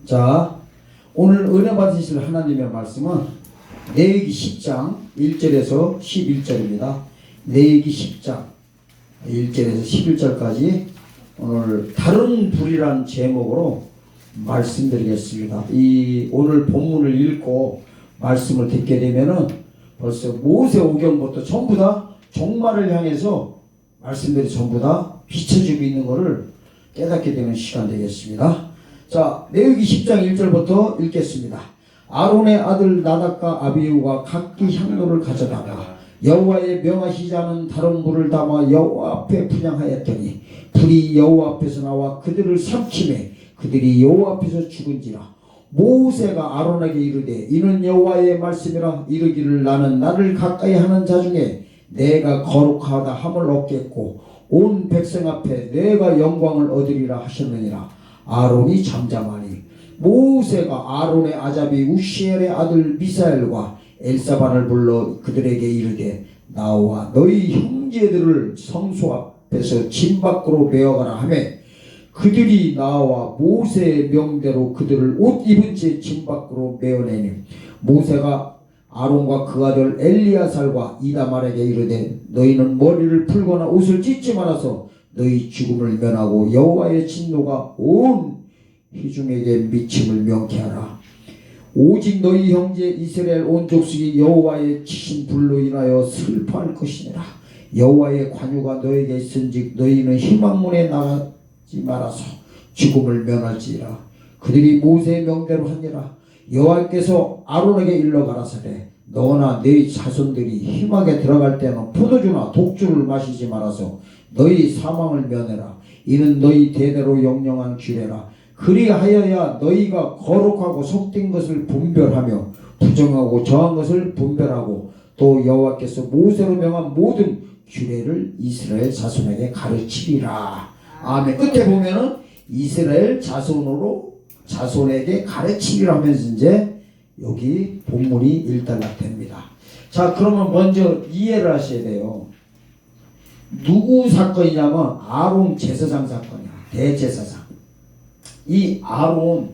자, 오늘 은혜 받으실 하나님의 말씀은 레위기 10장 1절에서 11절입니다. 레위기 10장 1절에서 11절까지 오늘 다른 불이란 제목으로 말씀드리겠습니다. 이 오늘 본문을 읽고 말씀을 듣게 되면은 벌써 모세오경부터 전부 다 종말을 향해서 말씀들이 전부 다 비춰지고 있는 것을 깨닫게 되는 시간 되겠습니다. 자, 레위기 10장 1절부터 읽겠습니다. 아론의 아들 나답과 아비후가 각기 향로를 가져다가 여호와의 명하시지 않은 다른 불을 담아 여호와 앞에 분향하였더니 불이 여호와 앞에서 나와 그들을 삼키매 그들이 여호와 앞에서 죽은지라. 모세가 아론에게 이르되 이는 여호와의 말씀이라 이르기를 나는 나를 가까이 하는 자 중에 내가 거룩하다 함을 얻겠고 온 백성 앞에 내가 영광을 얻으리라 하셨느니라. 아론이 잠잠하니 모세가 아론의 아잡이 우시엘의 아들 미사엘과 엘사반을 불러 그들에게 이르되 나와 너희 형제들을 성소 앞에서 진 밖으로 메어가라 하매 그들이 나와 모세의 명대로 그들을 옷 입은 채 진 밖으로 메어내니 모세가 아론과 그 아들 엘리야살과 이다말에게 이르되 너희는 머리를 풀거나 옷을 찢지 말아서 너희 죽음을 면하고 여호와의 진노가 온 회중에게 미침을 명케하라. 오직 너희 형제 이스라엘 온 족속이 여호와의 치신 불로 인하여 슬퍼할 것이니라. 여호와의 관유가 너에게 있은즉 너희는 희망문에 나가지 말아서 죽음을 면할지라. 그들이 모세의 명대로 하니라. 여호와께서 아론에게 일러 가라사대 너나 네 자손들이 희망에 들어갈 때는 포도주나 독주를 마시지 말아서 너희 사망을 면해라. 이는 너희 대대로 영영한 규례라. 그리하여야 너희가 거룩하고 속된 것을 분별하며 부정하고 정한 것을 분별하고 또 여호와께서 모세로 명한 모든 규례를 이스라엘 자손에게 가르치리라. 아멘. 끝에 보면은 이스라엘 자손에게 가르치리라 하면서 이제 여기 본문이 일단락됩니다. 자, 그러면 먼저 이해를 하셔야 돼요. 누구 사건이냐면 아론 제사장 사건이야. 대제사장. 이 아론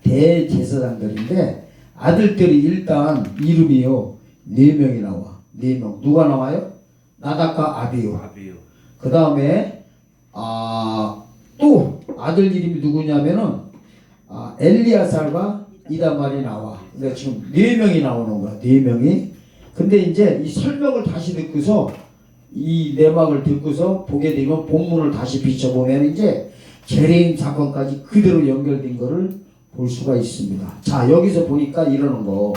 대제사장들인데 아들들이 일단 이름이요 4명이 나와. 4명. 누가 나와요? 나답과 아비후. 그 다음에 또 아들 이름이 누구냐면은 엘리야살과 이다말이 나와. 그러니까 지금 4명이 나오는 거야. 4명이. 근데 이제 이 설명을 다시 듣고서 이 내막을 듣고서 보게 되면 본문을 다시 비춰보면 이제 재림 사건까지 그대로 연결된 거를 볼 수가 있습니다. 자, 여기서 보니까 이러는 거.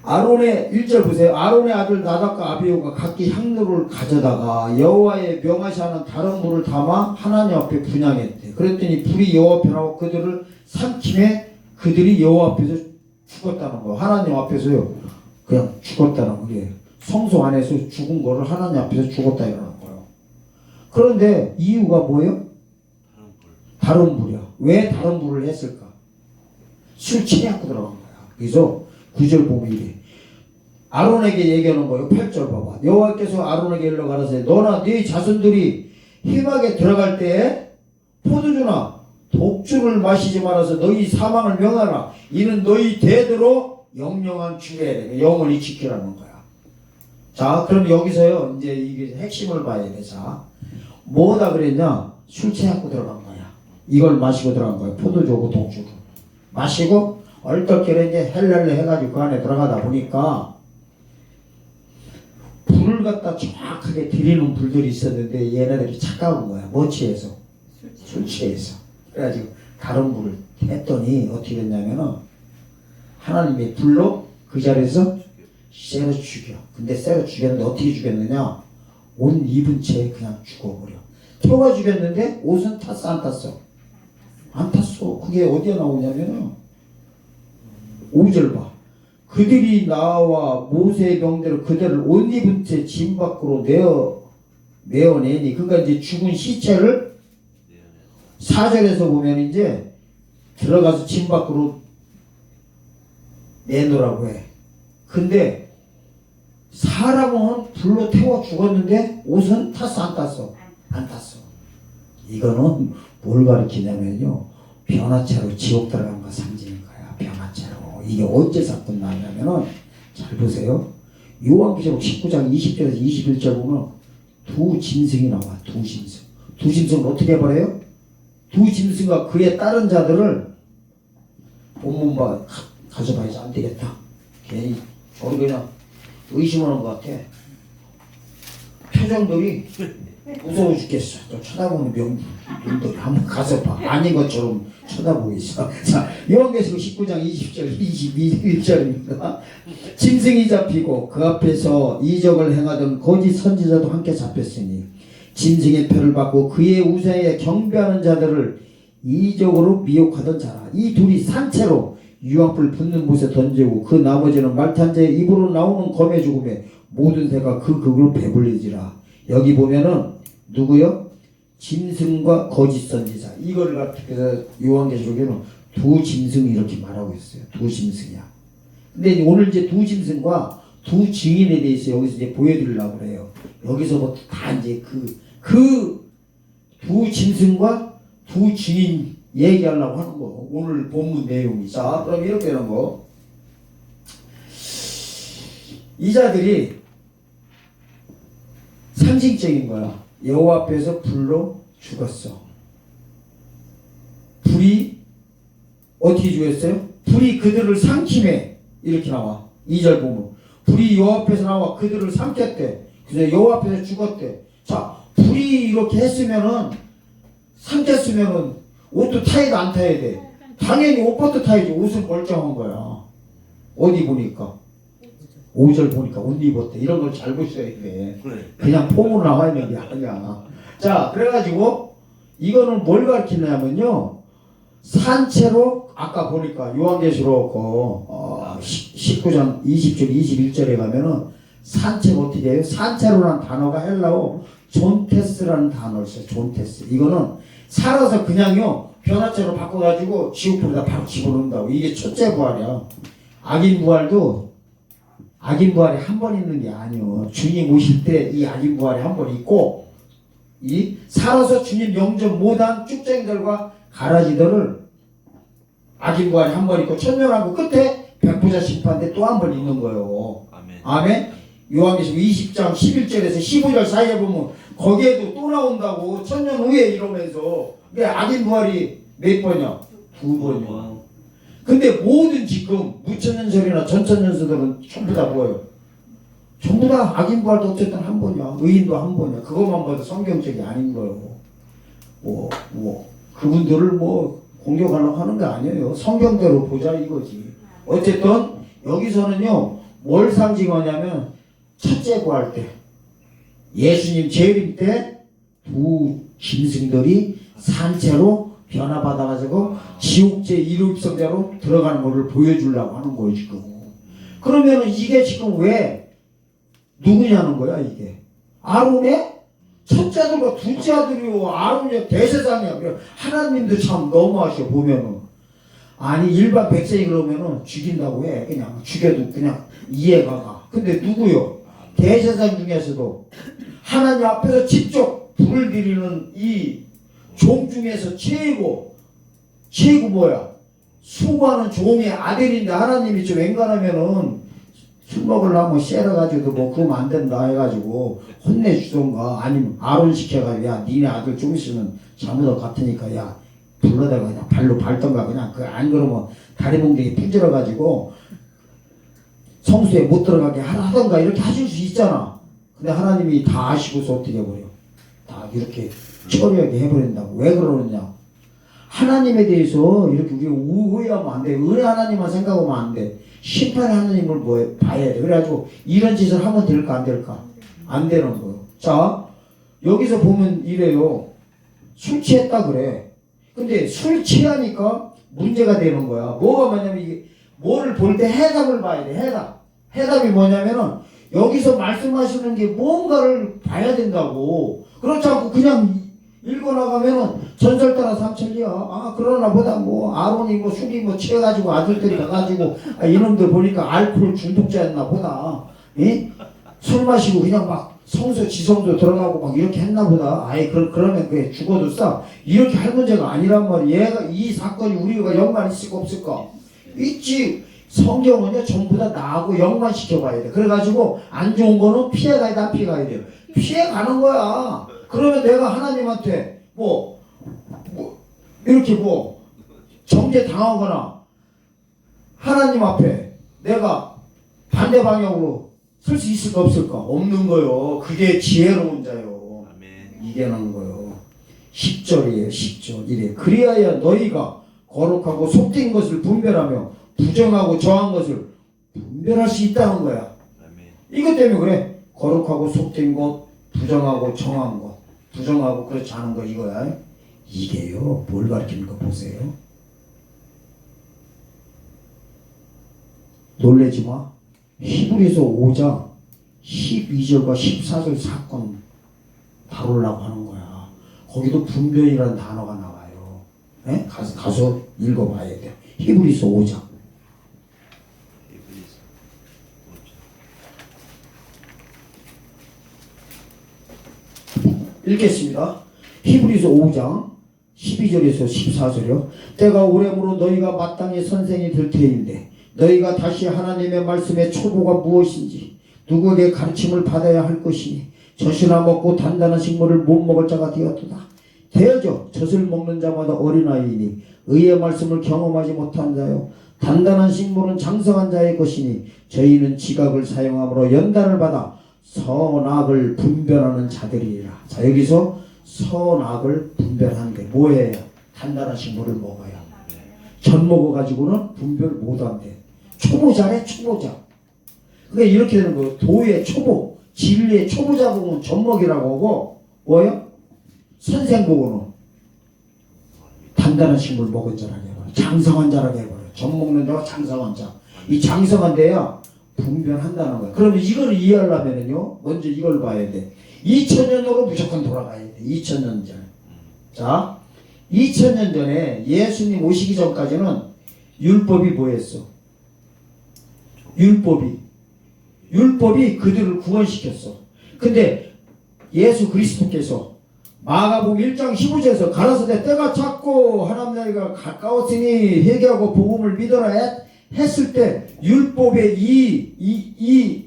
아론의 1절 보세요. 아론의 아들 나답과 아비후가 각기 향로를 가져다가 여호와의 명하시 않은 다른 불을 담아 하나님 앞에 분향했대. 그랬더니 불이 여호와 앞에 나와 그들을 삼키매 그들이 여호와 앞에서 죽었다는 거예요. 하나님 앞에서요 그냥 죽었다는 거예요. 성소 안에서 죽은 거를 하나님 앞에서 죽었다 이러는 거예요. 그런데 이유가 뭐예요? 다른 불이야. 왜 다른 불을 했을까? 술 취해갖고 들어간 거야. 그래서 9절 보면 이래. 아론에게 얘기하는 거예요. 8절 봐봐. 여호와께서 아론에게 일러 가라사대 너나 네 자손들이 희망에 들어갈 때 포도주나 독주를 마시지 말아서 너희 사망을 명하라. 이는 너희 대대로 영영한 규례래. 영원히 지키라는 거야. 자, 그럼 여기서요 이제 이게 핵심을 봐야 돼. 자, 뭐다 그랬냐? 술 취하고 들어간 거야. 이걸 마시고 들어간 거야. 포도주고 독주고 마시고 얼떨결에 이제 헬렐레 해가지고 그 안에 들어가다 보니까 불을 갖다 정확하게 들이는 불들이 있었는데 얘네들이 착각한 거야. 뭐 취해서? 술 취해서. 그래가지고 다른 불을 했더니 어떻게 됐냐면은 하나님의 불로 그 자리에서 쎄려 죽여. 근데 쎄려 죽였는데 어떻게 죽였느냐? 옷 입은 채 그냥 죽어버려. 태워 죽였는데 옷은 탔어 안 탔어? 안 탔어. 그게 어디에 나오냐면은 5절 봐. 그들이 나와 모세의 명대로 그들을 옷 입은 채 진 밖으로 메어내니 그러니까 이제 죽은 시체를 4절에서 보면 이제 들어가서 진 밖으로 내놓으라고 해. 근데 사람은 불로 태워 죽었는데 옷은 탔어 안 탔어? 안 탔어. 이거는 뭘 가리키냐면요 변화체로 지옥 들어간 거 상징인 거야. 변화체로. 이게 언제서 끝나냐면은 잘 보세요. 요한계시록 19장 20절에서 21절 보면 두 짐승이 나와. 두 짐승. 두 짐승은 어떻게 해버려요? 두 짐승과 그의 다른 자들을 본문봐 가져봐야지 안 되겠다. 괜히 저리 그냥 의심하는 것 같아. 표정들이 무서워 죽겠어. 또 쳐다보는 명들이 한번 가서 봐. 아닌 것처럼 쳐다보고 있어. 자, 요한계시록 19장 20절 21절입니다. 짐승이 잡히고 그 앞에서 이적을 행하던 거짓 선지자도 함께 잡혔으니 짐승의 표를 받고 그의 우상에 경배하는 자들을 이적으로 미혹하던 자라. 이 둘이 산채로 유황불 붙는 곳에 던지고 그 나머지는 말탄 자의 입으로 나오는 검의 죽음에 모든 새가 그 극으로 배불리지라. 여기 보면은 누구요? 짐승과 거짓 선지자. 이거를 갖다가 요한계시록에는 두 짐승이 이렇게 말하고 있어요. 두 짐승이야. 근데 오늘 이제 두 짐승과 두 증인에 대해서 여기서 이제 보여드리려고 그래요. 여기서부터 다 이제 그 두 짐승과 두 증인 얘기하려고 하는 거. 오늘 본문 내용이. 자, 그럼 이렇게 하는 거. 이 자들이 상징적인 거야. 여호와 앞에서 불로 죽었어. 불이 어떻게 죽였어요? 불이 그들을 삼키매. 이렇게 나와. 2절 보면 불이 여호와 앞에서 나와 그들을 삼켰대. 그래서 여호와 앞에서 죽었대. 자, 불이 이렇게 했으면은 삼켰으면은 옷도 타야 돼, 안 타야 돼? 당연히 옷부터 타야지. 옷은 멀쩡한 거야. 어디 보니까 5절 보니까 옷 입었대. 이런 걸 잘 보셔야 돼. 그냥 폼으로 나와 있는 게 아니야. 자, 그래가지고 이거는 뭘 가르치냐면요. 산채로 아까 보니까 요한계시록 19장 20절 21절에 가면은 산채로 어떻게 해요? 산채로라는 단어가 헬라어 존테스라는 단어를 써요. 존테스. 이거는 살아서 그냥요 변화체로 바꿔가지고 지옥불에다 바로 집어넣는다고. 이게 첫째 부활이야. 악인 부활이 한 번 있는 게 아니요. 주님 오실 때 이 악인 부활이 한 번 있고, 이 살아서 주님 영접 못한 쭉쟁이들과 가라지들을 악인 부활이 한 번 있고, 천명하고 끝에 백부자 심판 때 또 한 번 있는 거예요. 아멘. 아멘. 요한계시록 20장 11절에서 15절 사이에 보면 거기에도 또 나온다고. 천년 후에 이러면서. 왜 악인 부활이 몇 번이야? 2번이야. 근데 모든 지금 무천년설이나 전천년설들은 전부 다 뭐예요? 전부 다 악인 부활도 어쨌든 한 번이야. 의인도 한 번이야. 그것만 봐도 성경적이 아닌 거예요. 그분들을 공격하려고 하는 게 아니에요. 성경대로 보자 이거지. 어쨌든 여기서는요 뭘 상징하냐면 첫째 구할 때 예수님 재림 때 두 짐승들이 산채로 변화받아가지고 지옥제 1호입성자로 들어가는 것을 보여주려고 하는 거예요 지금. 그러면 이게 지금 왜 누구냐는 거야 이게. 아론의 첫째 아들과 둘째 아들이요. 아론이 대제사장이야. 하나님도 참 너무하셔 보면은. 아니 일반 백성이 그러면은 죽인다고 해. 그냥 죽여도 그냥 이해가 가. 근데 누구요? 대제사장 중에서도 하나님 앞에서 직접 불을 드리는 이 종 중에서 최고 뭐야? 수고하는 종의 아들인데 하나님이 좀 웬간하면은 술 먹으려면 쎄러가지고 그럼 안 된다 해가지고 혼내주던가 아니면 아론 시켜가지고 야 니네 아들 좀 있으면 잘못할 것 같으니까 야 불러다가 그냥 발로 밟던가 그냥 안 그러면 다리 몽둥이 삐질어가지고 성수에 못 들어가게 하던가 이렇게 하실 수 있잖아. 근데 하나님이 다 아시고서 어떻게 해버려? 다 이렇게 처리하게 해버린다고. 왜 그러느냐? 하나님에 대해서 이렇게 우리가 오해하면 안 돼. 은혜 하나님만 생각하면 안 돼. 심판의 하나님을 봐야 돼. 그래가지고 이런 짓을 하면 될까 안 될까? 안 되는 거예요. 자, 여기서 보면 이래요. 술 취했다 그래. 근데 술 취하니까 문제가 되는 거야. 뭐가 뭐냐면 이게 뭐를 볼 때 해답을 봐야 돼. 해답이 뭐냐면은 여기서 말씀하시는 게 뭔가를 봐야 된다고. 그렇지 않고 그냥 읽어나가면은 전설 따라 삼천리야. 그러나 보다 아론이 술이 취해가지고 아들들이 가가지고 이놈들 보니까 알코올 중독자였나 보다. 예? 술 마시고 그냥 막 성소 지성소 들어가고 막 이렇게 했나 보다. 아예 그러면 그게 죽어도 싸. 이렇게 할 문제가 아니란 말이야. 얘가 이 사건이 우리가 연관 있을까 없을까? 있지. 성경은요 전부 다 나하고 연관시켜 봐야 돼. 그래가지고 안 좋은 거는 피해가야 돼, 안 피해가야 돼요. 피해가는 거야. 그러면 내가 하나님한테 뭐 이렇게 정죄 당하거나 하나님 앞에 내가 반대 방향으로 쓸 수 있을까 없을까? 없는 거요. 그게 지혜로운 자요. 이겨낸 거요. 10절이에요. 10절 이래. 그리하여 너희가 거룩하고 속된 것을 분별하며 부정하고 정한 것을 분별할 수 있다는 거야. 이것 때문에 그래. 거룩하고 속된 것, 부정하고 정한 것, 부정하고 그렇지 않은 거 이거야. 이게요. 뭘 가르치는 거 보세요. 놀래지 마. 히브리서 5장 12절과 14절 사건 다루려고 하는 거야. 거기도 분별이라는 단어가 나와요. 네? 가서 읽어봐야 돼. 히브리서 5장. 읽겠습니다. 히브리서 5장 12절에서 14절이요. 때가 오래므로 너희가 마땅히 선생이 될 터인데 너희가 다시 하나님의 말씀의 초보가 무엇인지 누구에게 가르침을 받아야 할 것이니 젖이나 먹고 단단한 식물을 못 먹을 자가 되었도다. 대저 젖을 먹는 자마다 어린아이이니 의의 말씀을 경험하지 못한 자요 단단한 식물은 장성한 자의 것이니 저희는 지각을 사용함으로 연단을 받아 선악을 분별하는 자들이라. 자 여기서 선악을 분별하는데 뭐예요? 단단한 식물을 먹어야. 젖 먹어가지고는 분별 못한대. 초보자래 초보자. 그러니까 이렇게 되는 거예요. 도의 초보, 진리의 초보자 보면 젖먹이라고 하고 뭐예요? 선생 보고는 단단한 식물 먹은 자라고 해버려. 장성한 자라고 해버려. 젖 먹는 자와 장성한 자. 이 장성한 데야 분별한다는 거야. 그러면 이걸 이해하려면요 먼저 이걸 봐야 돼. 2000년으로 무조건 돌아가야 돼. 2000년 전. 자 2000년 전에 예수님 오시기 전까지는 율법이 뭐였어? 율법이 그들을 구원시켰어. 근데 예수 그리스도께서 마가복음 1장 15절에서 가라사대 때가 찼고 하나님 나라가 가까웠으니 회개하고 복음을 믿어라 했을 때 율법의 이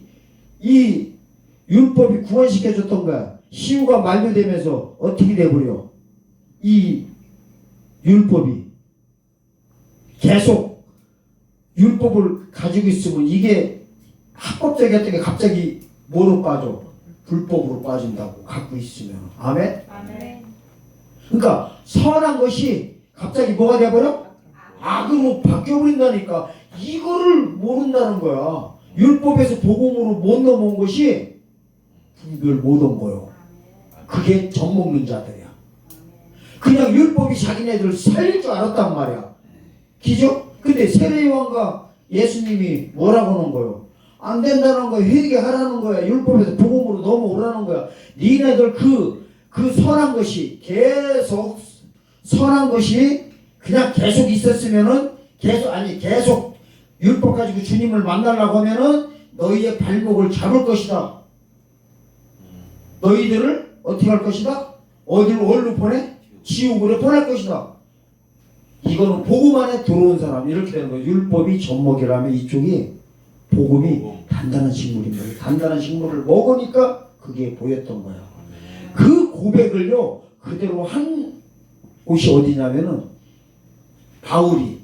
율법이 구원시켜줬던 거야. 시후가 만료되면서 어떻게 돼버려? 이 율법이 계속 율법을 가지고 있으면 이게 합법적이었던 게 갑자기 뭐로 빠져? 불법으로 빠진다고 갖고 있으면. 아멘? 아멘. 그러니까 선한 것이 갑자기 뭐가 돼버려? 악으로 바뀌어버린다니까. 이거를 모른다는 거야. 율법에서 복음으로 못 넘어온 것이 분별 못 온 거요. 그게 젖먹는 자들이야. 그냥 율법이 자기네들을 살릴 줄 알았단 말이야. 기죠? 근데 세례요한과 예수님이 뭐라고 하는 거요? 안 된다는 거야. 회개하라는 거야. 율법에서 복음으로 넘어오라는 거야. 니네들 그 선한 것이 계속 선한 것이 그냥 계속 있었으면은 계속 율법 가지고 주님을 만나려고 하면은 너희의 발목을 잡을 것이다. 너희들을 어떻게 할 것이다? 어디로 보내? 지옥으로 보낼 것이다. 이거는 복음 안에 들어온 사람 이렇게 되는 거예요. 율법이 젖먹이라면 이쪽이 복음이 단단한 식물입니다. 단단한 식물을 먹으니까 그게 보였던 거야. 그 고백을요 그대로 한 곳이 어디냐면은 바울이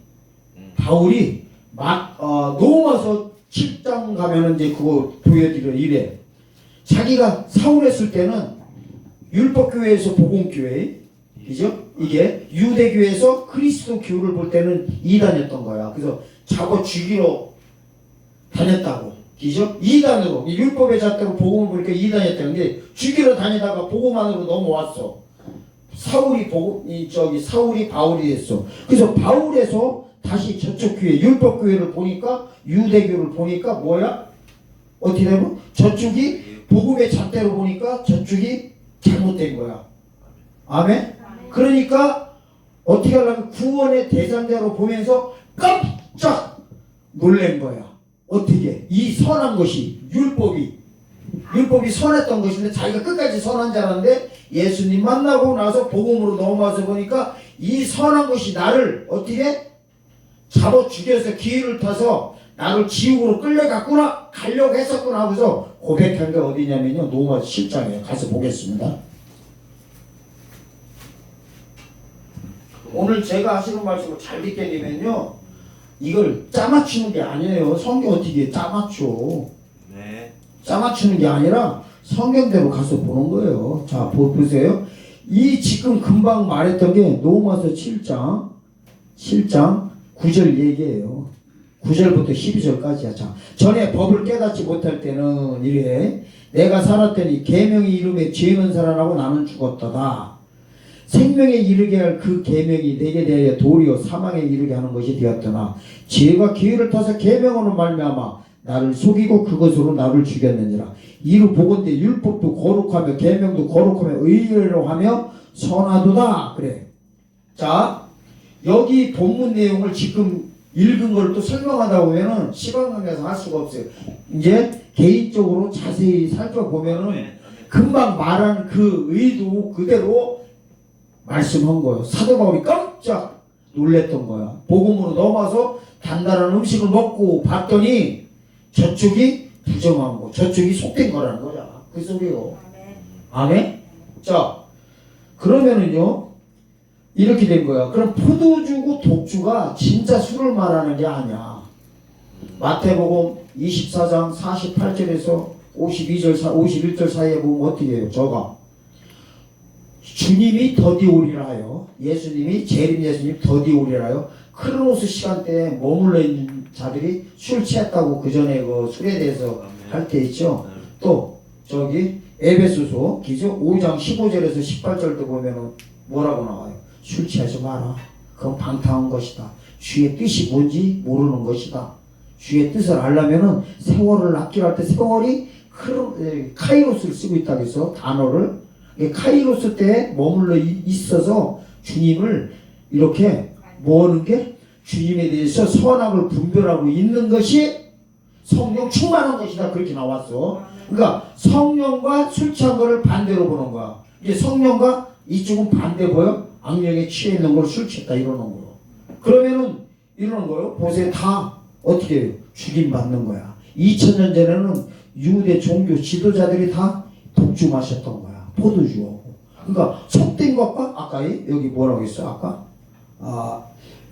로마서 7장 가면은 이제 그거 보여드려 이래. 자기가 사울했을 때는 율법교회에서 복음교회, 그죠? 이게 유대교회에서 그리스도 교를 볼 때는 이단이었던 거야. 그래서 잡아 죽이러 다녔다고, 그죠? 이단으로 율법의 잣대로 복음을 보니까 이단이었다는 게 죽이러 다니다가 복음 안으로 넘어왔어. 사울이 바울이 됐어. 그래서 바울에서 다시 저쪽 교회 율법교회를 보니까 유대교를 보니까 뭐야? 어떻게 되면 저쪽이 복음의 잣대로 보니까 저쪽이 잘못된 거야. 아멘? 그러니까 어떻게 하려면 구원의 대상자로 보면서 깜짝 놀란 거야. 어떻게? 이 선한 것이 율법이 율법이 선했던 것인데 자기가 끝까지 선한 자라는데 예수님 만나고 나서 복음으로 넘어와서 보니까 이 선한 것이 나를 어떻게 잡아 죽여서 기회를 타서 나를 지옥으로 끌려갔구나 가려고 했었구나 하고서 고백한 게 어디냐면요 로마 7장이에요. 가서 보겠습니다. 오늘 제가 하시는 말씀을 잘 듣게 되면요 이걸 짜맞추는 게 아니에요. 성경 어떻게 짜맞춰. 네. 짜맞추는 게 아니라 성경대로 가서 보는 거예요. 자 보세요. 이 지금 금방 말했던 게 로마서 7장 9절 얘기예요. 9절부터 12절까지야. 자, 전에 법을 깨닫지 못할 때는 이래 내가 살았더니 계명이 이름에 죄는 살아나고 나는 죽었다다. 생명에 이르게 할 그 계명이 내게 대하여 도리어 사망에 이르게 하는 것이 되었더나 죄가 기회를 타서 계명으로 말미암아 나를 속이고 그것으로 나를 죽였느니라. 이루 보건대 율법도 거룩하며 계명도 거룩하며 의로 하며 선하도다. 그래. 자 여기 본문 내용을 지금 읽은 걸 또 설명하다 보면은 시간 관계에서 할 수가 없어요. 이제 개인적으로 자세히 살펴보면은 금방 말한 그 의도 그대로 말씀한 거예요. 사도 바울이 깜짝 놀랬던 거야. 복음으로 넘어서 단단한 음식을 먹고 봤더니 저쪽이 부정한 거, 저쪽이 속된 거라는 거야. 그 소리요. 아멘? 자, 그러면은요, 이렇게 된 거야. 그럼 포도주고 독주가 진짜 술을 말하는 게 아니야. 마태복음 24장 48절에서 51절 사이에 보면 어떻게 해요? 저가 주님이 더디 오리라 하여 예수님이 재림 예수님 더디 오리라 하여 크로노스 시간대에 머물러 있는 자들이 술 취했다고 그 전에 그 술에 대해서 할 때 있죠. 또 저기 에베소서 기죠 5장 15절에서 18절도 보면은 뭐라고 나와요? 술 취하지 마라. 그건 방탕한 것이다. 주의 뜻이 뭔지 모르는 것이다. 주의 뜻을 알려면은 세월을 아끼라 할 때 세월이 카이로스를 쓰고 있다고 해서 단어를 카이로스 때에 머물러 있어서 주님을 이렇게 뭐하는 게 주님에 대해서 선악을 분별하고 있는 것이 성령 충만한 것이다. 그렇게 나왔어. 그러니까 성령과 술 취한 거를 반대로 보는 거야. 이제 성령과 이쪽은 반대 보여? 악령에 취해 있는 걸 술 취했다 이러는 거요. 그러면은 이러는 거요. 보세요. 다 어떻게 해요? 죽임 받는 거야. 2000년 전에는 유대 종교 지도자들이 다 독주 마셨던 거야. 포도주하고. 그러니까 속된 것과 아까 여기 뭐라고 했어? 아까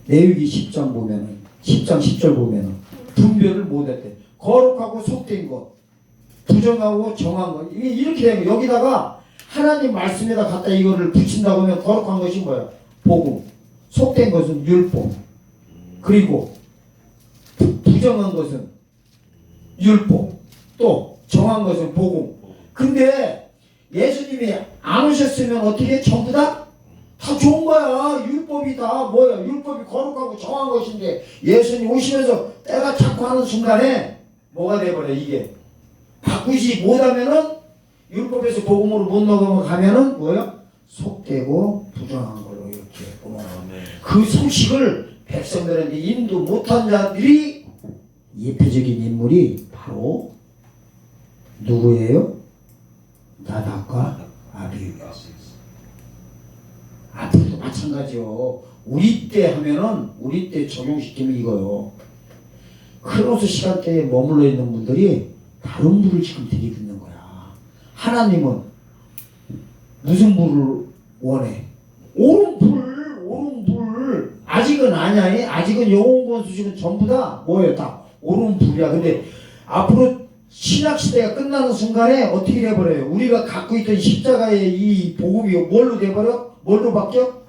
레위기 10장 보면은 10장 10절 보면은 분별을 못했대. 거룩하고 속된 것, 부정하고 정한 것 이렇게 되는 거. 여기다가 하나님 말씀에다 갖다 이거를 붙인다고 하면 거룩한 것이 뭐야? 복음. 속된 것은 율법. 그리고 부정한 것은 율법. 또 정한 것은 복음. 근데 예수님이 안 오셨으면 어떻게 전부 다 좋은 거야. 율법이 다 뭐야? 율법이 거룩하고 정한 것인데 예수님 오시면서 때가 자꾸 하는 순간에 뭐가 돼버려 이게 바꾸지 못하면은 율법에서 복음으로 못 넘어가면은 뭐야? 속되고 부정한 걸로 이렇게 그 소식을 백성들한테 인도 못한 자들이 예표적인 인물이 바로 누구예요? 나답과 아비후였어요. 앞으로도 마찬가지요. 우리 때 하면은 우리 때 적용시키면 이거요. 크로스 시간대에 머물러 있는 분들이 다른 불을 지금 들이고 있는 거야. 하나님은 무슨 불을 원해? 옳은 불. 아직은 아니야. 아직은 영혼권 수식은 전부 다 뭐예요? 다 옳은 불이야. 근데 앞으로 신약시대가 끝나는 순간에 어떻게 돼버려요? 우리가 갖고 있던 십자가의 이 복음이 뭘로 돼버려? 뭘로 바뀌어?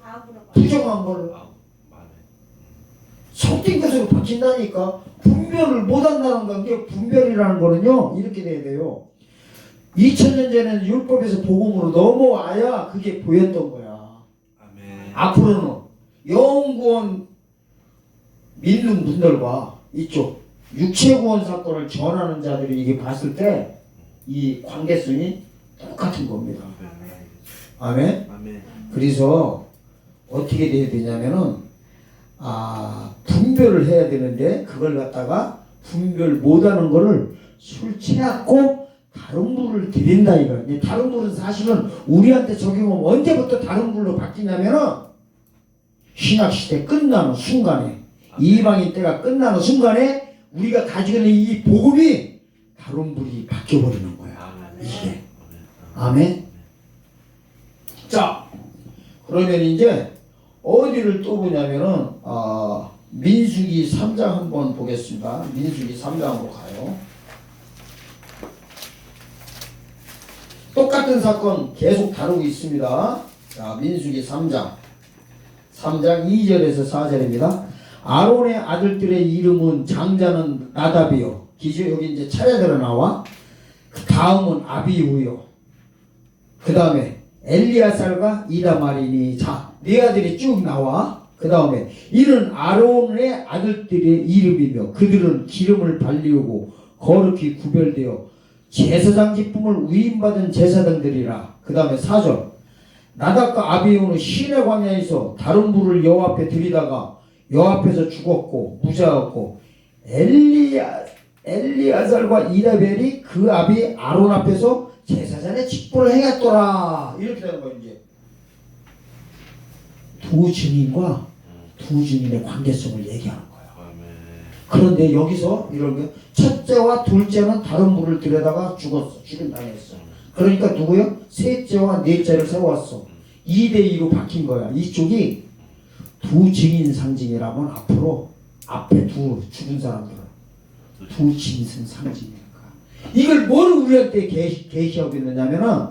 부정한 걸로. 속된 것으로 바뀐다니까. 분별을 못한다는 건 게 분별이라는 거는요. 이렇게 돼야 돼요. 2000년 전에는 율법에서 복음으로 넘어와야 그게 보였던 거야. 아멘. 앞으로는 영구원 믿는 분들과 이쪽 육체구원 사건을 전하는 자들이 이게 봤을 때 이 관계성이 똑같은 겁니다. 아멘. 아멘. 그래서 어떻게 돼야 되냐면은 분별을 해야 되는데 그걸 갖다가 분별 못하는 거를 술 취하고 다른 불을 드린다 이거. 다른 불은 사실은 우리한테 적용하면 언제부터 다른 불로 바뀌냐면은 신약 시대 끝나는 순간에, 이방인 때가 끝나는 순간에 우리가 가지고 있는 이 복음이 다른 불이 바뀌어버리는 거야. 이게. 아멘. 자, 그러면 이제 어디를 또 보냐면은 민수기 3장 한번 보겠습니다. 민수기 3장으로 가요. 똑같은 사건 계속 다루고 있습니다. 자, 민수기 3장 2절에서 4절입니다. 아론의 아들들의 이름은 장자는 나답이요. 기저 여기 이제 차례대로 나와. 그 다음은 아비후요. 그 다음에 엘리야살과 이다말이니. 자, 네 아들이 쭉 나와. 그 다음에 이는 아론의 아들들의 이름이며 그들은 기름을 발리우고 거룩히 구별되어 제사장 기품을 위임받은 제사장들이라. 그 다음에 4절 나답과 아비후는 시내 광야에서 다른 불을 여호와 앞에 들이다가 여호와 앞에서 죽었고 무자였고 엘리야살과 이다벨이 그 아비 아론 앞에서 제사장의 직분을 행했더라. 이렇게 되는 거예요. 이제 두 증인과 두 증인의 관계성을 얘기하는 거예요. 그런데 여기서 이런 게 첫째와 둘째는 다른 불을 들여다가 죽었어. 죽임 당했어. 그러니까 누구요? 셋째와 넷째를 세웠어. 2대2로 바뀐 거야. 이쪽이 두 증인 상징이라면 앞으로 앞에 두 죽은 사람들은 두 짐승 상징이니까. 이걸 뭘 우리한테 계시하고 있느냐면은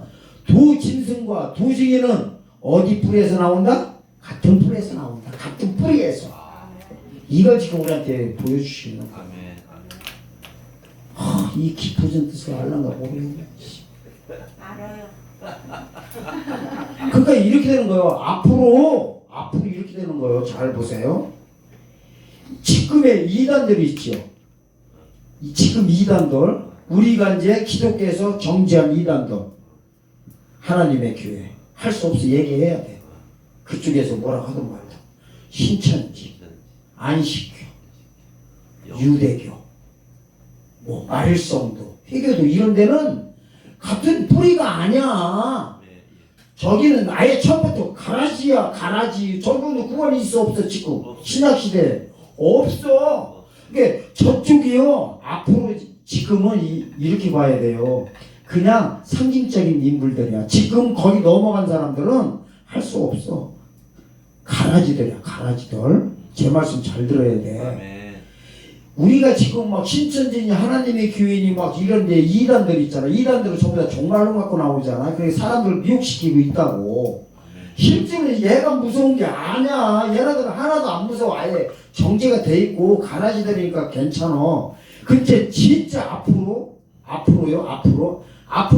두 짐승과 두 증인은 어디 뿌리에서 나온다? 같은 뿌리에서 나온다. 같은 뿌리에서. 이걸 지금 우리한테 보여주시는 거예요. 이 깊어진 뜻을 알란가 모르겠네. 알아요. 그러니까 이렇게 되는 거예요. 앞으로 이렇게 되는 거예요. 잘 보세요. 지금의 이단들이 있죠. 지금 이단들, 우리가 이제 기독교에서 정지한 이단들, 하나님의 교회 할 수 없어 얘기해야 돼. 그쪽에서 뭐라고 하든 말든 신천지, 안식교, 유대교, 뭐 말일성도, 회교도 이런 데는 같은 뿌리가 아니야. 저기는 아예 처음부터 가라지야. 가라지. 저기는 구원이 있어 없어 지금 신약시대 없어. 그러니까 저쪽이요 앞으로 지금은 이렇게 봐야 돼요. 그냥 상징적인 인물들이야. 지금 거기 넘어간 사람들은 할 수 없어. 가라지들이야. 가라지들. 제 말씀 잘 들어야 돼. 우리가 지금 막 신천지니 하나님의 교회니 막 이런데 이단들 있잖아. 이단들은 전부 다 종말론 갖고 나오잖아. 그래서 사람들 미혹시키고 있다고. 실제로 얘가 무서운 게 아니야. 얘네들은 하나도 안 무서워. 아예 정제가 돼 있고 가라지들이니까 괜찮아. 근데 진짜 앞으로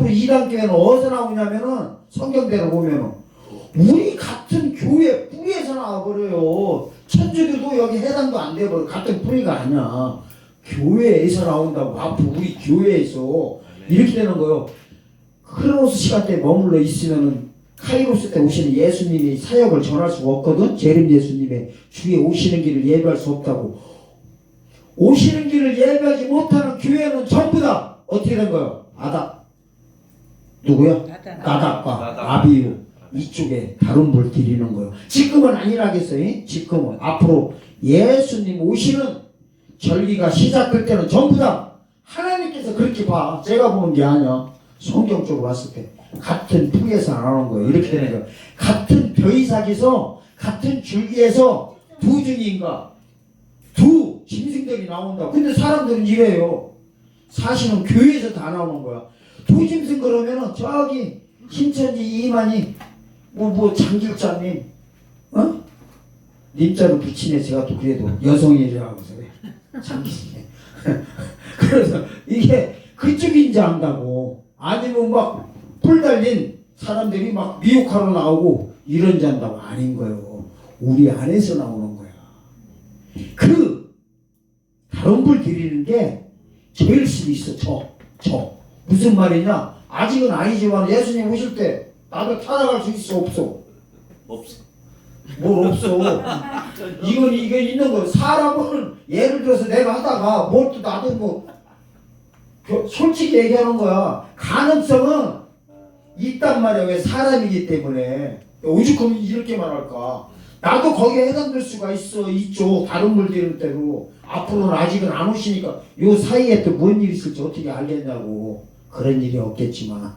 이단 교회는 어디서 나오냐면은 성경대로 보면은 우리 같은 교회 뿌리에서 나와버려요. 천주교도 여기 해당도 안 돼버려. 같은 뿌리가 아니야. 교회에서 나온다고. 앞으로 우리 교회에서 이렇게 되는 거예요. 크로노스 시간대에 머물러 있으면은 카이로스 때 오시는 예수님이 사역을 전할 수가 없거든. 재림 예수님의 주에 오시는 길을 예배할 수 없다고. 오시는 길을 예배하지 못하는 교회는 전부 다 어떻게 된 거예요? 누구야? 나답과 아비유. 이쪽에 다른 불 드리는 거예요. 지금은 아니라겠어요. 지금은 앞으로 예수님 오시는 절기가 시작될 때는 전부 다 하나님께서 그렇게 봐. 제가 보는 게 아니야. 성경적으로 봤을 때 같은 뿌리에서 안 하는 거예요. 이렇게 되는 거예요. 같은 벼이삭에서 같은 줄기에서 두 증인과 두 짐승들이 나온다. 근데 사람들은 이래요. 사실은 교회에서 다 나오는 거야. 두 짐승 그러면은 저기 신천지 이만희 뭐 장길자님 님자로 붙이네. 제가 또 그래도 여성이라고 그래. 장길자님. 그래서 이게 그쪽인지 안다고. 아니면 막 뿔 달린 사람들이 막 미혹하러 나오고 이런지 안다고. 아닌 거예요. 우리 안에서 나오는 거야. 그 다른 불 드리는 게 제일 수 있어. 무슨 말이냐? 아직은 아니지만 예수님 오실 때 나도 찾아갈 수 있어 없어? 없어. 뭘 없어? 이게 있는 거야. 사람은 예를 들어서 내가 하다가 뭘 또 나도 뭐 솔직히 얘기하는 거야. 가능성은 있단 말이야. 왜 사람이기 때문에. 오죽하면 이렇게 말할까. 나도 거기에 해당될 수가 있죠. 다른 물들일 때도. 앞으로는 아직은 안 오시니까 요 사이에 또 뭔 일이 있을지 어떻게 알겠냐고. 그런 일이 없겠지만.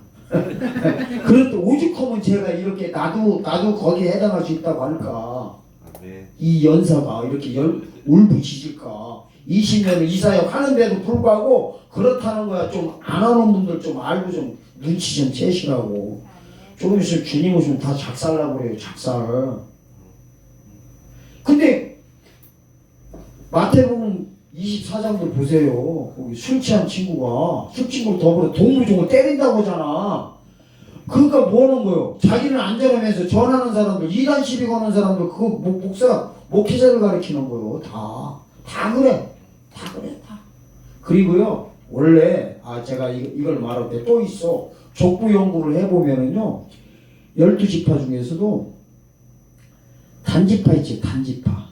그래도 오죽하면 제가 이렇게 나도 거기에 해당할 수 있다고 할까. 이 연사가 이렇게 울부짖을까. 20년을 이 사역 하는데도 불구하고 그렇다는 거야. 좀 안 하는 분들 좀 알고 좀 눈치 좀 채시라고. 조금 있으면 주님 오시면 다 작살나고 그래요. 작살. 근데 마태복음 24장도 보세요. 거기 술 취한 친구가 술 친구를 더불어 동무종을 때린다고 하잖아. 그러니까 뭐 하는 거예요? 자기는 안전하면서 전하는 사람들, 이단 시비 거는 사람들, 그거 목사, 목회자를 가르치는 거예요. 다 그래. 다 그래, 다. 그리고요, 원래, 제가 이걸 말할 때 또 있어. 족보 연구를 해보면은요, 12지파 중에서도 단지파 있지, 단지파.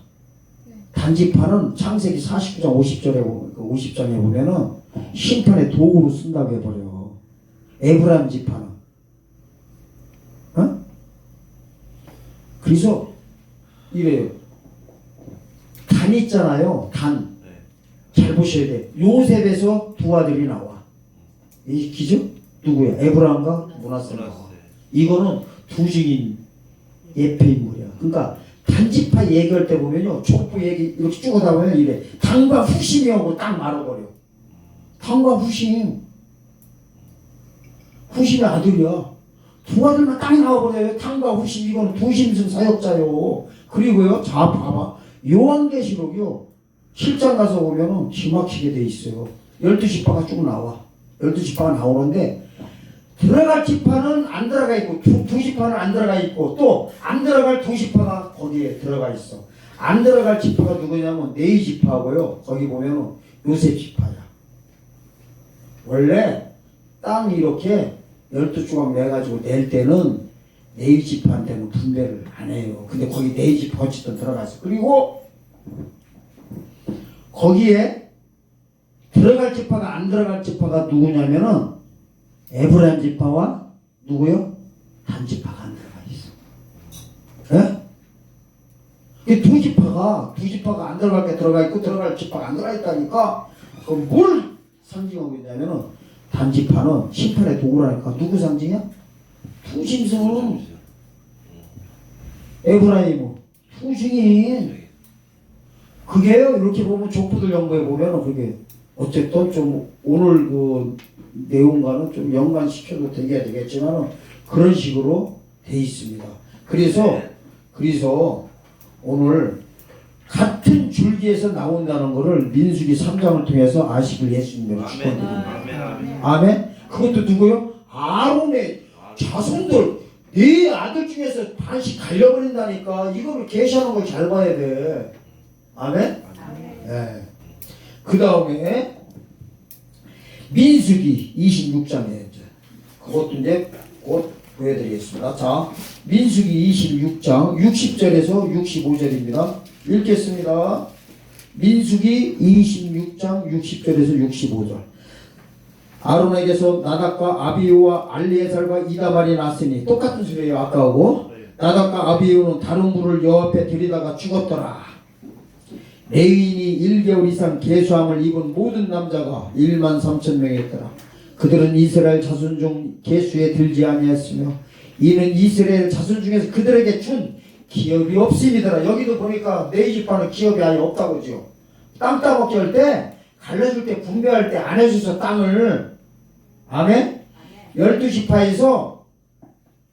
단지파는 창세기 49장 50장에 보면은 심판의 도구로 쓴다고 해버려. 에브라임 지파는. 어? 그래서 이래요. 단 있잖아요. 단. 잘 보셔야 돼. 요셉에서 두 아들이 나와. 이 기죠? 누구야? 에브라임과 므낫세. 이거는 두 증인 예표 인물이야. 그러니까 단지파 얘기할 때 보면요. 족보 얘기 이렇게 쭉 하다 보면 이래. 당과 후심이하고 딱 말아버려. 당과 후심. 후심의 아들이야. 두 아들만 딱 나와버려요. 당과 후심. 이거는 부심승 사역자요. 그리고요. 자 봐봐. 요한계시록이요. 실장 가서 보면은 기막히게 돼 있어요. 12지파가 쭉 나와. 12지파가 나오는데 들어갈 지파는 안 들어가 있고 두 지파는 안 들어가 있고 또 안 들어갈 두 지파가 거기에 들어가 있어. 안 들어갈 지파가 누구냐면 네이 지파고요. 거기 보면은 요셉 지파야. 원래 땅 이렇게 12조각 내가지고 낼 때는 네이 지파한테는 분배를 안 해요. 근데 거기 네이 지파 어쨌든 들어갔어. 그리고 거기에 들어갈 지파가 안 들어갈 지파가 누구냐면은 에브라임 지파와 누구요? 단 지파가 안 들어가 있어. 예? 두 지파가 안 들어갈 게 들어가 있고 들어갈 지파가 안 들어가 있다니까. 그럼 뭘 상징하고 있냐면은 단 지파는 심판의 도구라니까. 누구 상징이야? 투심승은 에브라임 투승인. 그게요. 이렇게 보면 족보들 연구해 보면은 그게 어쨌든 좀 오늘 그 내용과는 좀 연관시켜도 되겠지만 그런 식으로 돼 있습니다. 그래서 오늘 같은 줄기에서 나온다는 것을 민수기 3장을 통해서 아시길 예수님으로 축원드립니다. 아멘. 그것도 누구요? 아론의 자손들 네 아들 중에서 반씩 갈려버린다니까. 이거를 계시하는 걸 잘 봐야 돼. 아멘. 네. 그 다음에 민수기 26장에 그것도 이제 곧 보여드리겠습니다. 자, 민수기 26장 60절에서 65절입니다. 읽겠습니다. 민수기 26장 60절에서 65절. 아론에게서 나답과 아비후와 알리에살과 이다발이 났으니 똑같은 소리예요. 아까하고. 나답과 아비후는 다른 불을 여호와 앞에 들이다가 죽었더라. 레위인이 1개월 이상 계수함을 입은 모든 남자가 13,000명이었더라. 그들은 이스라엘 자손 중 계수에 들지 아니했으며 이는 이스라엘 자손 중에서 그들에게 준 기업이 없음이더라. 여기도 보니까 네 지파는 기업이 아예 없다고죠. 땅 따먹기 할 때 갈려줄 때 분배할 때 안 해줘서 땅을. 아멘. 12지파에서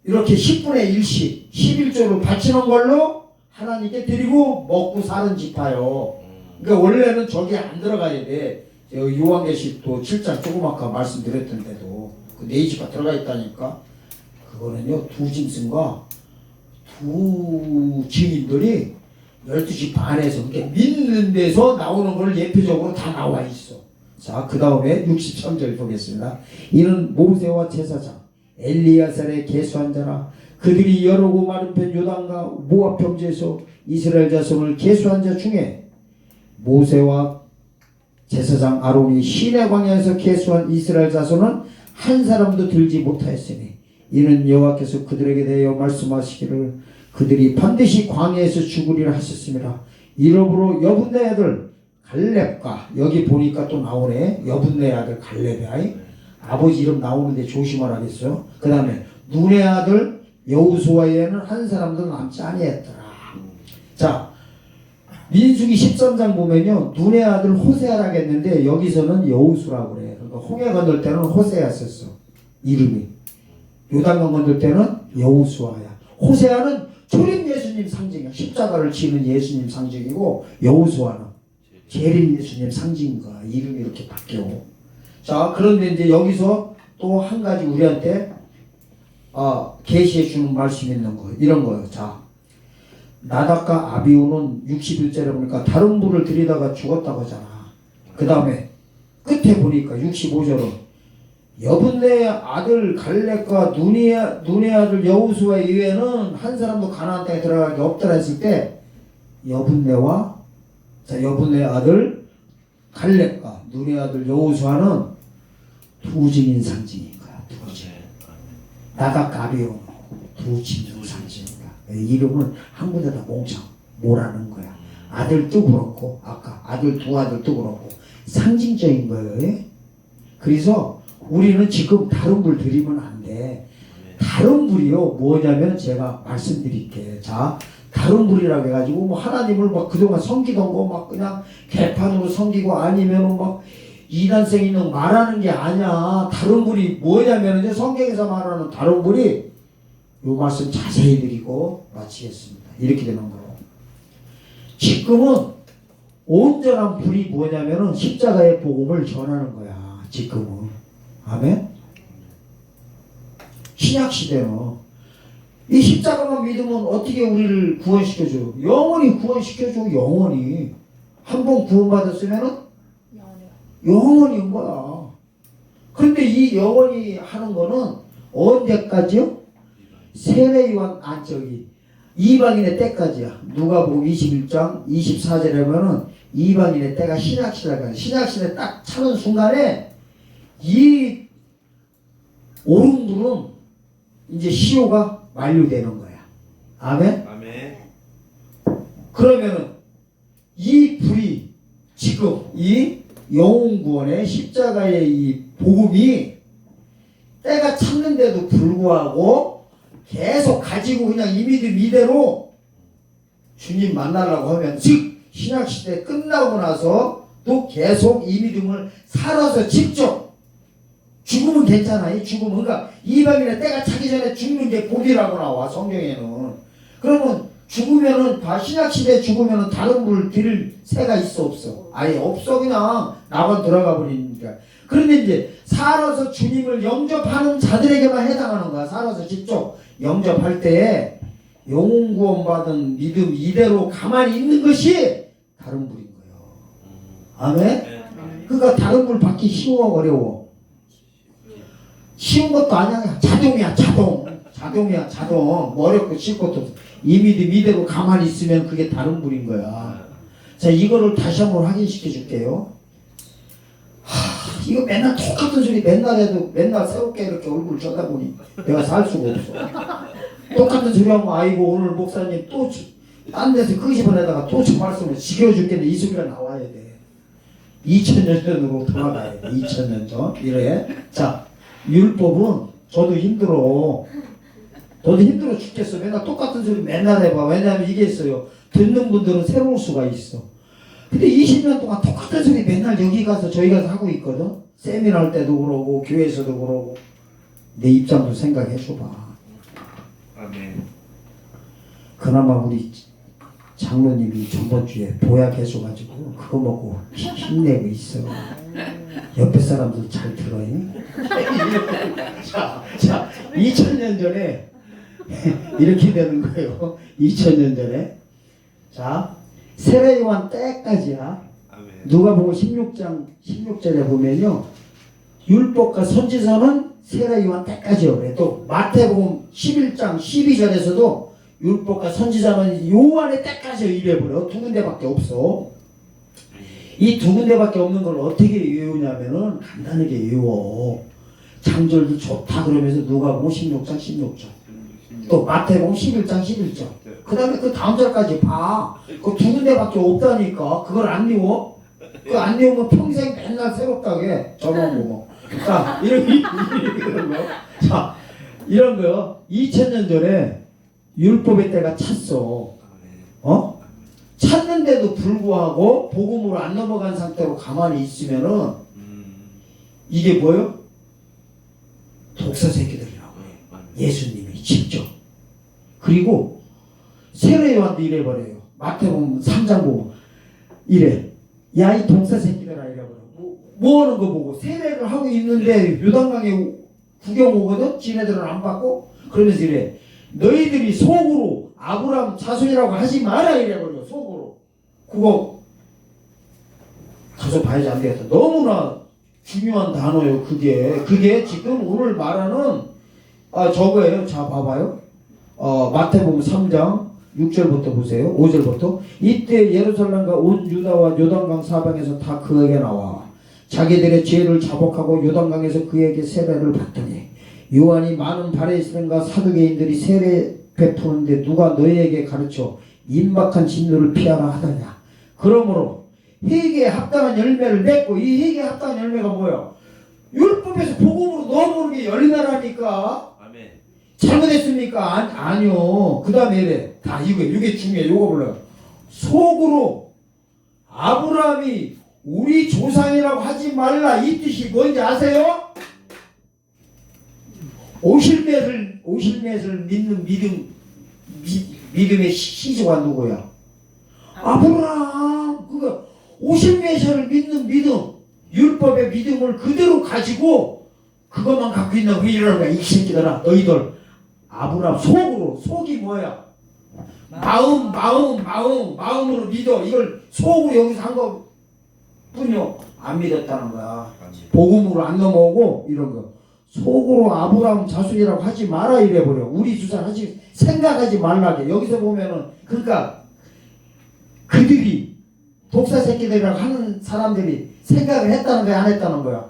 이렇게 10분의 1씩 11조를 바치는 걸로 하나님께 드리고 먹고 사는 지파요. 그러니까 원래는 저기 안 들어가야 돼. 요한계시록 7장 조금 아까 말씀드렸던데도 그 네 지파 들어가 있다니까. 그거는요 두 짐승과 두 증인들이 12지파 안에서 그러니까 믿는 데서 나오는 걸 예표적으로 다 나와 있어. 자, 그 다음에 63절 보겠습니다. 이는 모세와 제사장 엘리야살의 계수한 자라. 그들이 여러고 마른 편 요단과 모압 평지에서 이스라엘 자손을 계수한 자 중에 모세와 제사장 아론이 시내 광야에서 계수한 이스라엘 자손은 한 사람도 들지 못하였으니 이는 여호와께서 그들에게 대하여 말씀하시기를 그들이 반드시 광야에서 죽으리라 하셨습니다. 이러므로 여분네 아들 갈렙과 여기 보니까 또 나오네. 여분네 아들 갈렙이 아버지 이름 나오는데 조심하라겠어요. 그 다음에 눈의 아들 여호수아에는 한 사람도 남지 아니했더라. 자, 민수기 13장 보면요 눈의 아들 호세아라고 했는데 여기서는 여호수라고 그래. 그러니까 홍해 건널 때는 호세아였었어 이름이. 요단강 건널 때는 여호수아야. 호세아는 초림 예수님 상징이야. 십자가를 지는 예수님 상징이고 여호수아는 재림 예수님 상징인 거야. 이름이 이렇게 바뀌어. 자, 그런데 이제 여기서 또 한 가지 우리한테 계시해 주는 말씀이 있는 거예요. 이런 거예요. 자, 나답과 아비후는 61절에 보니까 다른 불을 들이다가 죽었다고 하잖아. 그 다음에 끝에 보니까 65절은 여분네 아들 갈렙과 눈의 아들 여호수아 이외에는 한 사람도 가나안 땅에 들어가기 없더라 했을 때 여분네와 여분네 아들 갈렙과 눈의 아들 여호수아는 두 증인 상징인 거야. 두 증인. 나답과 아비후는 두 짐승 상징인 거야. 이름은 한 군데다 몽창 뭐라는 거야. 아들도 그렇고 아까 두 아들도 그렇고 상징적인 거예요. 그래서 우리는 지금 다른 불 드리면 안 돼. 다른 불이요 뭐냐면 제가 말씀드릴게요. 자, 다른 불이라고 해가지고 뭐 하나님을 막 그동안 섬기던 거 막 그냥 개판으로 섬기고 아니면은 막 이단성 있는 말하는 게 아니야. 다른 불이 뭐냐면 이제 성경에서 말하는 다른 불이 요 말씀 자세히 드리고 마치겠습니다. 이렇게 되는 거예요. 지금은 온전한 불이 뭐냐면은 십자가의 복음을 전하는 거야. 지금은. 아멘? 신약시대는 이 십자가만 믿으면 어떻게 우리를 구원시켜줘? 영원히 구원시켜줘. 영원히. 한 번 구원받았으면은 영원히인 거야. 그런데 이 영원히 하는 거는 언제까지요? 세례요한 안적이 이방인의 때까지야. 누가복음 21장 24절에 보면은 이방인의 때가 신약시대가 신약시대 딱 차는 순간에 이 오른 불은 이제 시효가 만료되는 거야. 아멘? 아멘. 그러면은 이 불이 지금 이 영혼구원의 십자가의 이 복음이 때가 찼는데도 불구하고 계속 가지고 그냥 이 믿음 이대로 주님 만나려고 하면 즉 신약시대 끝나고 나서 또 계속 이 믿음을 살아서 직접 죽으면 괜찮아. 죽으면 그러니까 이방인의 때가 차기 전에 죽는 게 복이라고 나와 성경에는. 그러면 죽으면은 다 신약시대에 죽으면은 다른 불 드릴 새가 있어 없어? 아예 없어. 그냥 나만 들어가 버리니까. 그런데 이제 살아서 주님을 영접하는 자들에게만 해당하는 거야. 살아서 직접 영접할 때에 영혼 구원 받은 믿음 이대로 가만히 있는 것이 다른 불인 거예요. 아멘? 그러니까 다른 불 받기 쉬워 어려워? 쉬운 것도 아니야. 자동이야. 자동. 뭐 어렵고 쉴 것도 없어. 이 믿음 이대로 가만히 있으면 그게 다른 불인 거야. 자, 이거를 다시 한번 확인시켜 줄게요. 이거 맨날 똑같은 소리 맨날 해도 맨날 새롭게 이렇게 얼굴 쳐다보니 내가 살 수가 없어. 똑같은 소리 하면 아이고 오늘 목사님 또 딴 데서 끄집어내다가 또 저 말씀을 지겨워 죽겠네. 이 소리가 나와야 돼. 2000년 전으로 돌아가야 돼. 2000년 전. 이래. 자, 율법은 저도 힘들어 죽겠어. 맨날 똑같은 소리 맨날 해봐. 왜냐하면 이게 있어요. 듣는 분들은 새로울 수가 있어. 근데 20년 동안 똑같은 소리 맨날 여기 가서 저희 가서 하고 있거든. 세미나 할 때도 그러고 교회에서도 그러고. 내 입장도 생각해 줘봐. 아멘. 그나마 우리 장로님이 전번주에 보약 해줘가지고 그거 먹고 힘내고 있어. 옆에 사람들 잘 들어요. 자 2000년 전에 이렇게 되는 거예요. 2000년 전에. 자, 세례요한 때까지야. 아멘. 누가복음 16장 16절에 보면요. 율법과 선지서는 세례요한 때까지요. 그래. 또 마태복음 11장 12절에서도 율법과 선지자는 요한의 때까지 이래버려. 두 군데밖에 없어. 이 두 군데밖에 없는 걸 어떻게 외우냐면은 간단하게 외워. 장절도 좋다 그러면서 누가 보면 16장 16절. 또 마태복음 11장 11절. 그 다음에 그 다음 절까지 봐. 그 두 군데밖에 없다니까. 그걸 안 외워? 그 안 외우면 평생 맨날 새롭다게 저만 보고. 자, 이런 거. 자, 이런 거 2000년 전에 율법의 때가 찼어. 어? 찼는데도 불구하고 복음으로 안 넘어간 상태로 가만히 있으면은 이게 뭐예요? 독사 새끼들이라고 해요. 예수님이 직접. 그리고 세례 요한도 이래버려요. 마태복음 3장 보고 이래. 야, 이 독사 새끼들아 이래버려. 뭐 하는 거 보고 세례를 하고 있는데 요단강에 구경 오거든? 지네들은 안 받고 그러면서 이래. 너희들이 속으로 아브라함 자손이라고 하지 마라 이래버려. 속으로. 그거 가서 봐야지 안 되겠다. 너무나 중요한 단어예요. 그게 지금 오늘 말하는 저거예요. 자 봐봐요. 마태복음 3장 6절부터 보세요. 5절부터 이때 예루살렘과 온 유다와 요단강 사방에서 다 그에게 나와 자기들의 죄를 자복하고 요단강에서 그에게 세례를 받더니 요한이 많은 바리새인과 사두개인들이 세례 베푸는데 누가 너희에게 가르쳐 임박한 진노를 피하라 하더냐. 그러므로 회개에 합당한 열매를 맺고 이 회개에 합당한 열매가 뭐야? 율법에서 복음으로 넘어오는 게 열매라니까. 아멘. 잘못했습니까? 아니요. 그 다음에 이래. 다 이게 중요해. 요거 불러요. 속으로 아브라함이 우리 조상이라고 하지 말라. 이 뜻이 뭔지 아세요? 오실 것을 믿는 믿음의 시조가 누구야? 아브라함. 그거 오실 메시아를 믿는 믿음, 율법의 믿음을 그대로 가지고 그것만 갖고 있는 왜 이러는 거야? 이 새끼들아, 너희들. 아브라함 속이 뭐야? 마음으로 믿어. 이걸 속으로 여기서 한 것뿐이요. 안 믿었다는 거야. 복음으로 안 넘어오고 이런 거. 속으로 아브라함 자손이라고 하지 마라 이래버려. 우리 주상 하지 생각하지 말라게. 여기서 보면은 그러니까 그들이 독사 새끼들이라고 하는 사람들이 생각을 했다는 거야, 안 했다는 거야?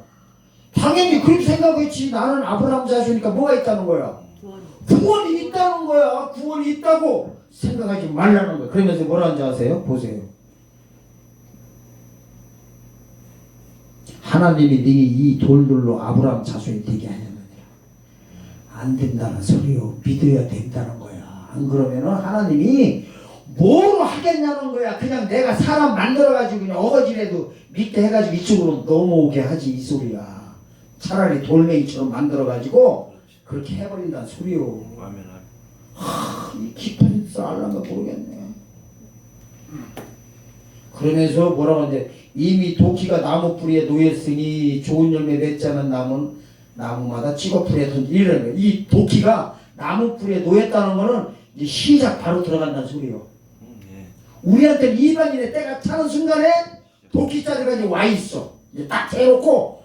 당연히 그렇게 생각했지. 나는 아브라함 자손이니까 뭐가 있다는 거야? 구원이 있다는 거야. 구원이 있다고 생각하지 말라는 거야. 그러면서 뭐라는지 아세요? 보세요. 하나님이 네게 이 돌들로 아브라함 자손이 되게 하냐느니라. 안 된다는 소리요. 믿어야 된다는 거야. 안 그러면은 하나님이 뭐로 하겠냐는 거야. 그냥 내가 사람 만들어가지고 그냥 어거지라도 믿게 해가지고 이쪽으로 넘어오게 하지 이 소리야. 차라리 돌멩이처럼 만들어가지고 그렇게 해버린다는 소리요. 이 깊은 쌀란가 모르겠네. 그러면서 뭐라고 하는데 이미 도끼가 나무 뿌리에 놓였으니 좋은 열매 맺지 않은 나무마다 찍어 풀에 던지 이러는 거예요. 이 도끼가 나무 뿌리에 놓였다는 거는 이제 시작 바로 들어간다는 소리요. 우리한테는 이방인의 때가 차는 순간에 도끼자리가 이제 와 있어. 이제 딱 대놓고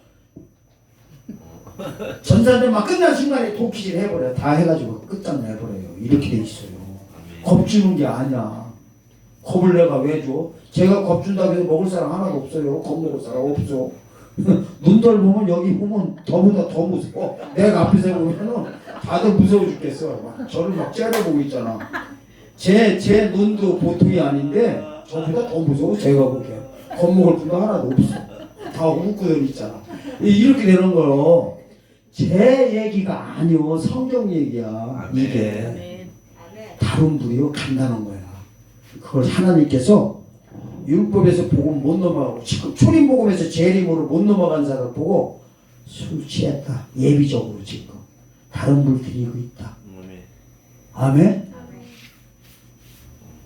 전산전만 끝난 순간에 도끼질 해버려요. 다 해가지고 끝장내버려요. 이렇게 돼 있어요. 겁주는 게 아니야. 겁을 내가 왜 줘? 제가 겁준다고 해서 먹을 사람 하나도 없어요. 겁먹을 사람 없어. 눈들 보면 여기 보면 더보다 더 무서워. 내가 앞에서 보면은 다들 무서워 죽겠어. 막 저를 막 째려보고 있잖아. 제 눈도 보통이 아닌데 저보다 더 무서워. 제가 보기에 겁먹을 분도 하나도 없어. 다 웃고들 있잖아. 이렇게 되는 거요. 제 얘기가 아니요. 성경 얘기야. 이게 다른 분이요. 간다는 거야. 그걸 하나님께서 율법에서 복음 못 넘어가고 지금 초림복음에서 재림으로 못 넘어간 사람을 보고 술 취했다. 예비적으로 지금 다른 불 들이고 있다. 아멘?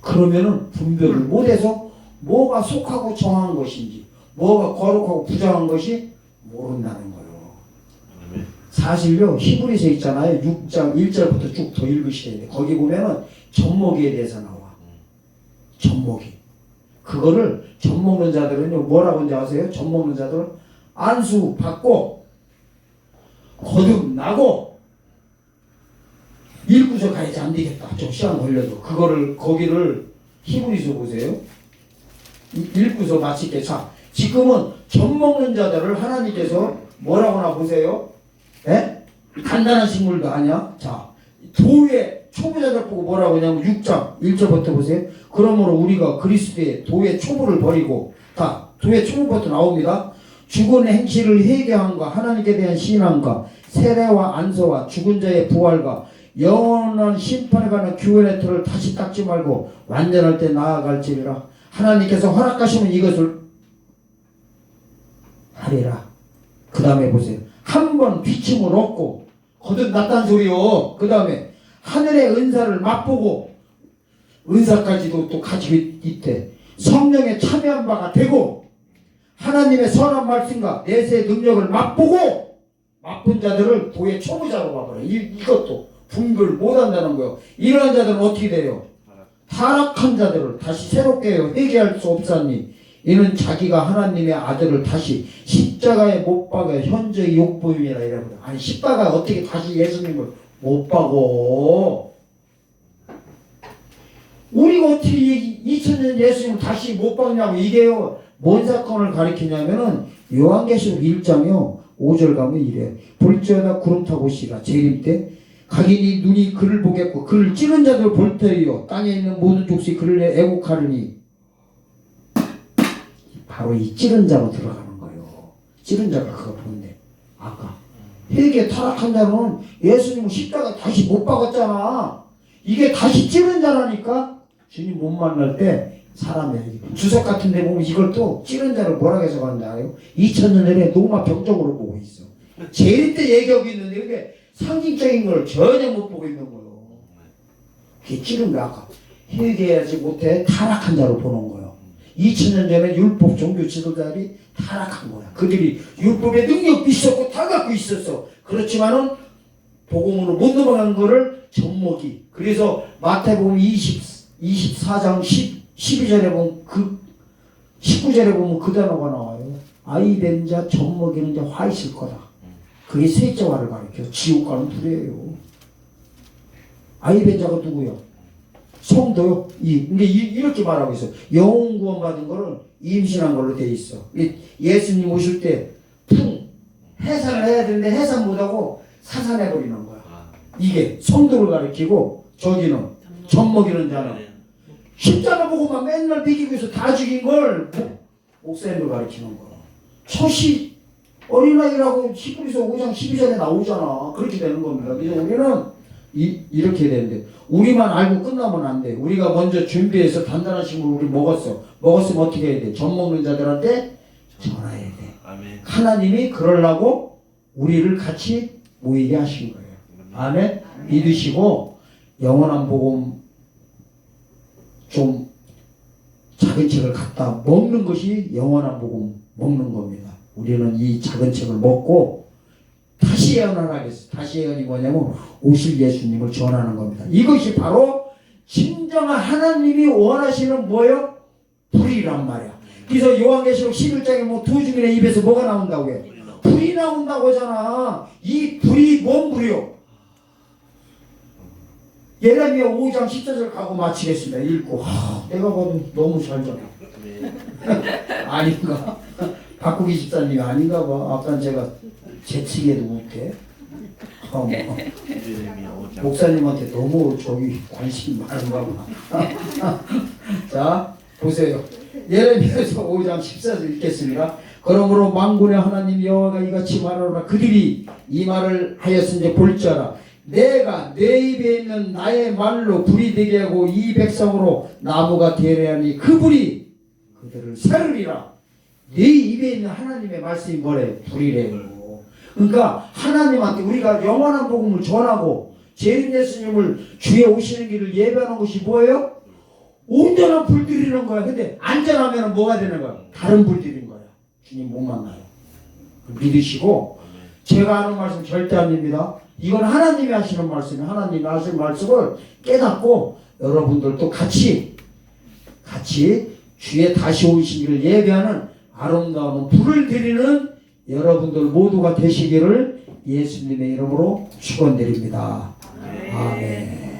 그러면은 분별을 못해서 뭐가 속하고 정한 것인지 뭐가 거룩하고 부정한 것이 모른다는 거예요. 사실요 히브리서 있잖아요. 6장 1절부터 쭉 더 읽으셔야 돼요. 거기 보면은 젖먹이에 대해서 나와. 젖먹이. 그거를 젖먹는 자들은요 뭐라고 하는지 아세요? 젖먹는 자들은 안수 받고 거듭나고 일구서 가야지 안 되겠다. 좀 시간 걸려도 거기를 히브리서 보세요. 일구서 마칠게. 자 지금은 젖먹는 자들을 하나님께서 뭐라고나 보세요? 예? 단단한 식물도 아니야. 자, 도의 초보자들 보고 뭐라고 하냐면 6장 1절부터 보세요. 그러므로 우리가 그리스도의 도의 초보를 버리고, 다 도의 초보부터 나옵니다. 죽은 행실을 회개함과 하나님께 대한 신앙과 세례와 안서와 죽은 자의 부활과 영원한 심판에 관한 교훈의 틀을 다시 닦지 말고 완전할 때 나아갈지니라. 하나님께서 허락하시면 이것을 하리라. 그 다음에 보세요. 한 번 비침을 얻고 거듭났단 소리요. 그 다음에 하늘의 은사를 맛보고, 은사까지도 또 가지고 있대. 성령에 참여한 바가 되고 하나님의 선한 말씀과 내세의 능력을 맛보고, 맛본 자들을 도의 초보자로 봐버려. 이것도 분별 못한다는 거예요. 이러한 자들은 어떻게 돼요? 타락한 자들을 다시 새롭게 회개할 수 없사니 이는 자기가 하나님의 아들을 다시 십자가에 못 박아 현저히 욕보임이라 이러거든. 아니 십자가 어떻게 다시 예수님을 못 박어? 우리가 어떻게 2000년 예수님을 다시 못 박냐고. 이게요 뭔 사건을 가리키냐면은 요한계시록 1장이요 5절 가면 이래. 볼지어다 구름 타고 오시라. 재림 때 각인이 눈이 그를 보겠고 그를 찌른 자들 볼 때요 땅에 있는 모든 족속이 그를 애곡하리니. 바로 이 찌른 자로 들어가는 거예요. 찌른 자가 그거 본데. 아까 회개 타락한 자는 예수님은 십자가 다시 못 박았잖아. 이게 다시 찌른 자라니까. 주님 못 만날 때 사람이야. 주석 같은 데 보면 이걸 또 찌른 자를 뭐라고 해서 가는지 알아요? 2000년 전에 노마 병적으로 보고 있어. 재림 때 얘기하고 있는데 이게 상징적인 걸 전혀 못 보고 있는 거예요. 그게 찌른 거. 아까 회개하지 못해 타락한 자로 보는 거예요. 2000년 전에 율법 종교 지도자들이 타락한 거야. 그들이 율법의 능력도 있었고 다 갖고 있었어. 그렇지만은 복음으로 못 넘어간 거를 젖먹이. 그래서 마태복음 24장 12절에 보면 19절에 보면 그 단어가 나와요. 아이 된 자 젖먹이는 자 화 있을 거다. 그게 셋째화를 가리켜. 지옥 가는 둘이에요. 아이 된 자가 누구요? 성도요. 근데 이렇게 말하고 있어. 영혼 구원 받은 거를 임신한 걸로 돼 있어. 예수님 오실 때 해산을 해야 되는데 해산 못하고 사산해 버리는 거야. 이게 성도를 가리키고, 저기는 젖먹이는 자는 십자가 보고만 맨날 비기고 있어. 다 죽인 걸 목사님을 가리키는 거야. 초시 어린아이라고 히브리서 5장 12절에 나오잖아. 그렇게 되는 겁니다. 그래서 우리는 이렇게 되는데, 우리만 알고 끝나면 안 돼. 우리가 먼저 준비해서 단단한 식물을 우리 먹었어. 먹었으면 어떻게 해야 돼? 젖 먹는 자들한테 전해야 돼. 아멘. 하나님이 그러려고 우리를 같이 모이게 하신 거예요. 아멘. 믿으시고 영원한 복음 좀 작은 책을 갖다 먹는 것이 영원한 복음 먹는 겁니다. 우리는 이 작은 책을 먹고 다시 예언을 하겠어. 다시 예언이 뭐냐면 오실 예수님을 전하는 겁니다. 이것이 바로 진정한 하나님이 원하시는 뭐예요? 불이란 말이야. 그래서 요한계시록 11장에 뭐 두 주민의 입에서 뭐가 나온다고 해? 불이 나온다고 하잖아. 이 불이 뭔 불이요? 예레미야 5장 14절 가고 마치겠습니다. 읽고. 내가 봐도 너무 잘 잡아. 아닌가? 바꾸기 집사님이 아닌가 봐. 아까 제가 재치기에도 못해. 목사님한테 너무 저기 관심이 많은가 봐. 자, 보세요. 예레미야서 5장 14절 읽겠습니다. 그러므로 만군의 하나님 여호와가 이같이 말하노라. 그들이 이 말을 하였은지 볼지어다. 내가 내 입에 있는 나의 말로 불이 되게 하고 이 백성으로 나무가 되려 하니 그 불이 그들을 살으리라. 내 입에 있는 하나님의 말씀이 뭐래? 불이래요. 그러니까 하나님한테 우리가 영원한 복음을 전하고 재림 예수님을 주에 오시는 길을 예배하는 것이 뭐예요? 온전한 불 드리는 거야. 근데 안전하면 뭐가 되는 거야? 다른 불 드리는 거야. 주님 못 만나요. 믿으시고, 제가 하는 말씀 절대 아닙니다. 이건 하나님이 하시는 말씀이에요. 하나님이 하시는 말씀을 깨닫고 여러분들도 같이 주의 다시 오시기를 예배하는 아름다운 불을 드리는 여러분들 모두가 되시기를 예수님의 이름으로 축원드립니다. 아멘.